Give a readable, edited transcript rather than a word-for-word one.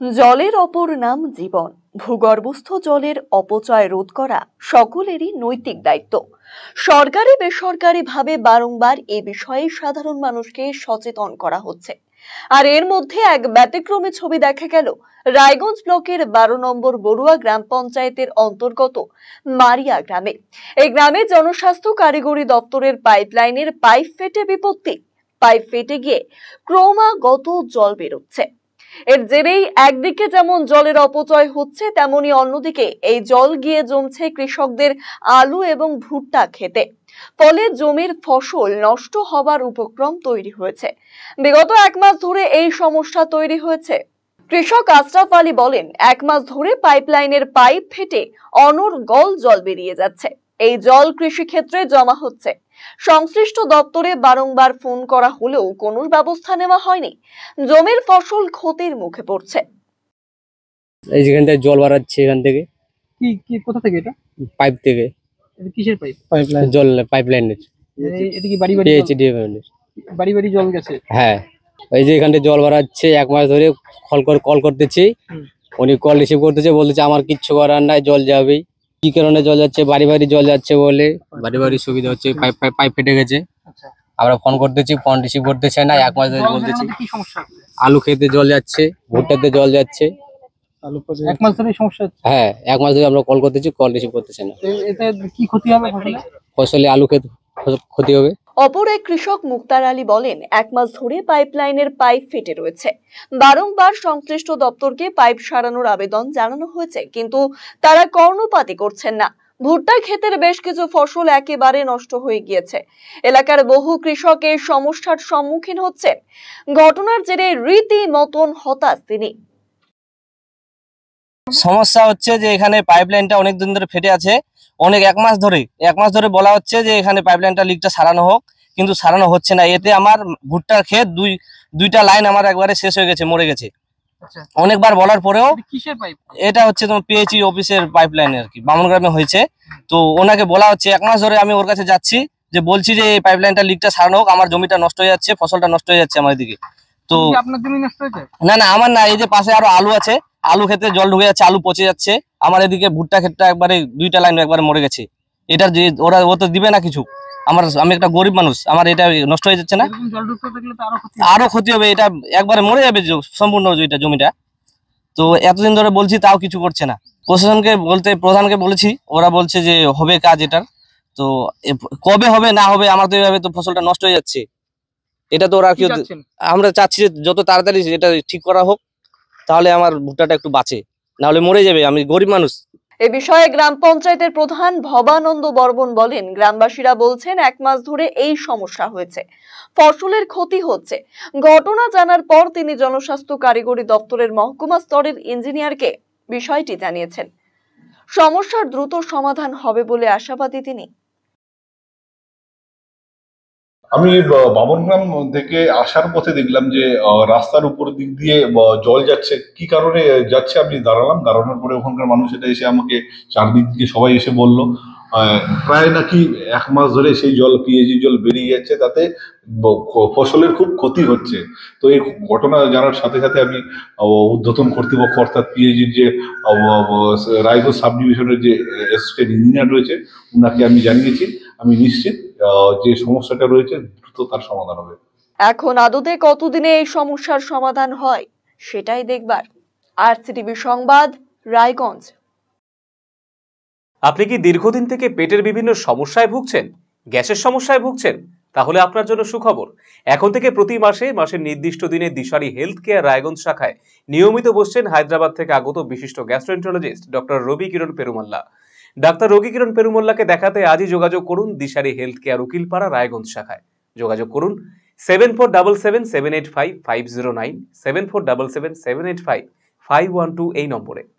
জলের অপর নাম জীবন। ভূগর্ভস্থ জলের অপচয় রোধ করা সকলেরই নৈতিক দায়িত্ব। সরকারি বেসরকারি ভাবে বারংবার এ বিষয়ে সাধারণ মানুষকে সচেতন করা হচ্ছে। আর এর মধ্যে এক ব্যতিক্রমী ছবি দেখা গেল রায়গঞ্জ ব্লকের 12 নম্বর বড়ুয়া গ্রাম পঞ্চায়েতের অন্তর্গত মারিয়া গ্রামে। এই গ্রামে জনস্বাস্থ্য কারিগরি দপ্তরের পাইপলাইনের পাইপ ফেটে বিপত্তি। পাইপ ফেটে গিয়ে ক্রমাগত জল বেরোচ্ছে। এর জেরেই একদিকে যেমন জলের অপচয় হচ্ছে, তেমনি অন্যদিকে এই জল গিয়ে জমছে কৃষকদের আলু এবং ভুট্টা খেতে। ফলে জমির ফসল নষ্ট হবার উপক্রম তৈরি হয়েছে। বিগত 1 মাস ধরে এই সমস্যা তৈরি হয়েছে। কৃষক আশরাফ আলী বলেন, 1 মাস ধরে পাইপলাইনের পাইপ ফেটে অনর্গল জল বেরিয়ে যাচ্ছে। এই জল কৃষি ক্ষেত্রে জমা হচ্ছে। সংশ্লিষ্ট দপ্তরে বারংবার ফোন করা হলেও কোনো ব্যবস্থা নেওয়া হয়নি। জমির ফসল ক্ষতির মুখে পড়ছে। এই যেখান থেকে জল বাড়াচ্ছে, এখান থেকে কি কি কোথা থেকে এটা? পাইপ থেকে। এটা কিসের পাইপ? পাইপলাইন জল, পাইপলাইনের। এটা কি বাড়ি বাড়ি পেয়েছি ডিপার্টমেন্টের। বাড়ি বাড়ি জল গেছে? হ্যাঁ, এই যে এখান থেকে জল বাড়াচ্ছে, 1 মাস ধরে কল করতেছি। উনি কল রিসিভ করতেছে, বলতেছে আমার কিচ্ছু করার নাই, জল যাবেই। কি কারণে জল যাচ্ছে? বাড়ি বাড়ি জল যাচ্ছে বলে বাড়ি বাড়ি সুবিধা হচ্ছে। পাইপ পাইপ ফেটে গেছে। আমরা ফোন করতেছি, ফোন রিসিভ করতেছে না। 1 মাস ধরে বলতেছি। কি সমস্যা? আলু খেতে জল যাচ্ছে, ভুট্টাতে জল যাচ্ছে। 1 মাস ধরে সমস্যা হচ্ছে? হ্যাঁ, 1 মাস ধরে আমরা কল করতেছি, কল রিসিভ করতেছে না। এতে কি ক্ষতি হবে ফসলে? ফসলে আলু খেতে ক্ষতি হবে। অপর এক কৃষক মুক্তার আলী বলেন, 1 মাস ধরে পাইপলাইনের পাইপ ফেটে রয়েছে। বারংবার সংশ্লিষ্ট দপ্তরকে পাইপ সারানোর আবেদন জানানো হয়েছে, কিন্তু তারা কর্ণপাতই করছেন না। ভুট্টা ক্ষেতের বেশ কিছু ফসল একেবারে নষ্ট হয়ে গিয়েছে। এলাকার বহু কৃষক এই সমস্যার সম্মুখীন হচ্ছেন। ঘটনার জেরে রীতিমতন হতাশ তিনি। সমস্যা হচ্ছে যে এখানে পাইপলাইনটা অনেক দিন ধরে ফেটে আছে। অনেক 1 মাস ধরে বলা হচ্ছে যে এখানে পাইপলাইনটা লিকটা সারানো হোক, কিন্তু সারানো হচ্ছে না। এতে আমার ভুট্টার ক্ষেত দুইটা লাইন আমার একবারে শেষ হয়ে গেছে, মরে গেছে। অনেকবার বলার পরেও কিসের পাইপ? এটা হচ্ছে তোমার পিএইচই অফিসের পাইপলাইন আর কি, বামনগ্রামে হয়েছে। তো ওনাকে বলা হচ্ছে, 1 মাস ধরে আমি ওর কাছে যাচ্ছি, যে বলছি যে এই পাইপলাইনটা লিকটা সারানো হোক, আমার জমিটা নষ্ট হয়ে যাচ্ছে, ফসলটা নষ্ট হয়ে যাচ্ছে আমার দিকে। তো আপনার জমি নষ্ট হয়েছে? না না, আমার না, এই যে পাশে আরো আলু আছে, আলু খেতে জল ঢুকে যাচ্ছে, আলু পচে যাচ্ছে। আমার এদিকে ভুট্টা ক্ষেতটা একবারে দুইটা লাইন একবারে মরে গেছে। এটার যে ও তো দিবে না কিছু। আমি একটা গরিব মানুষ, আমার এটা নষ্ট হয়ে যাচ্ছে না? জল ঢুকতে থাকলে তো আরো ক্ষতি হবে, এটা একবারে মরে যাবে সম্পূর্ণ জমিটা। তো এতদিন ধরে বলছি, তাও কিছু করছে না। প্রধানকে বলেছি, ওরা বলছে যে হবে কাজ এটার। তো কবে হবে না হবে, আমার তো এইভাবে তো ফসলটা নষ্ট হয়ে যাচ্ছে। এটা তো ওরা কি, আমরা চাচ্ছি যে যত তাড়াতাড়ি এটা ঠিক করা হোক, তাহলে আমার ভুট্টাটা একটু বাঁচে, নাহলে মরে যাবে। আমি গরিব মানুষ। এ বিষয়ে গ্রাম পঞ্চায়েতের প্রধান ভবানন্দ বর্মন বলেন, গ্রামবাসীরা বলছেন 1 মাস ধরে এই সমস্যা হয়েছে, ফসলের ক্ষতি হচ্ছে। ঘটনা জানার পর তিনি জনস্বাস্থ্য কারিগরি দপ্তরের মহকুমা স্তরের ইঞ্জিনিয়ারকে বিষয়টি জানিয়েছেন। সমস্যার দ্রুত সমাধান হবে বলে আশাবাদী তিনি। আমি বামনগ্রাম থেকে আসার পথে দেখলাম যে রাস্তার উপর দিক দিয়ে জল যাচ্ছে। কি কারণে যাচ্ছে আমি দাঁড়ানোর পরে ওখানকার মানুষ এটা এসে আমাকে চারদিক থেকে সবাই এসে বলল প্রায় নাকি 1 মাস ধরে সেই জল, পিএইচি জল বেরিয়ে যাচ্ছে, তাতে ফসলের খুব ক্ষতি হচ্ছে। তো এই ঘটনা জানার সাথে সাথে আমি ঊর্ধ্বতন কর্তৃপক্ষ অর্থাৎ পিএইচির যে রায়গঞ্জ সাব ডিভিশনের যে অ্যাসিস্ট্যান্ট ইঞ্জিনিয়ার রয়েছে, ওনাকে আমি জানিয়েছি। আমি নিশ্চিত যে সমস্যাটা রয়েছে দ্রুত তার সমাধান হবে। এখন আদতে কতদিনে এই সমস্যার সমাধান হয় সেটাই দেখবার। আরসিটিভি সংবাদ, রায়গঞ্জ। আপনি কি দীর্ঘদিন থেকে পেটের বিভিন্ন সমস্যায় ভুগছেন, গ্যাসের সমস্যায় ভুগছেন? তাহলে আপনার জন্য সুখবর। এখন থেকে প্রতি মাসের নির্দিষ্ট দিনে দিশারি হেলথ কেয়ার রায়গঞ্জ শাখায় নিয়মিত বসছেন হায়দ্রাবাদ থেকে আগত বিশিষ্ট গ্যাস্ট্রোএন্টারোলজিস্ট ডক্টর রবি কিরণ পেরুমাল্লা। ডাক্তার রবি কিরণ পেরুমাল্লাকে দেখাতে আজই যোগাযোগ করুন দিশারি হেলথ কেয়ার উকিলপাড়া রায়গঞ্জ শাখায়। যোগাযোগ করুন 7477785509, 7477785512 এই নম্বরে।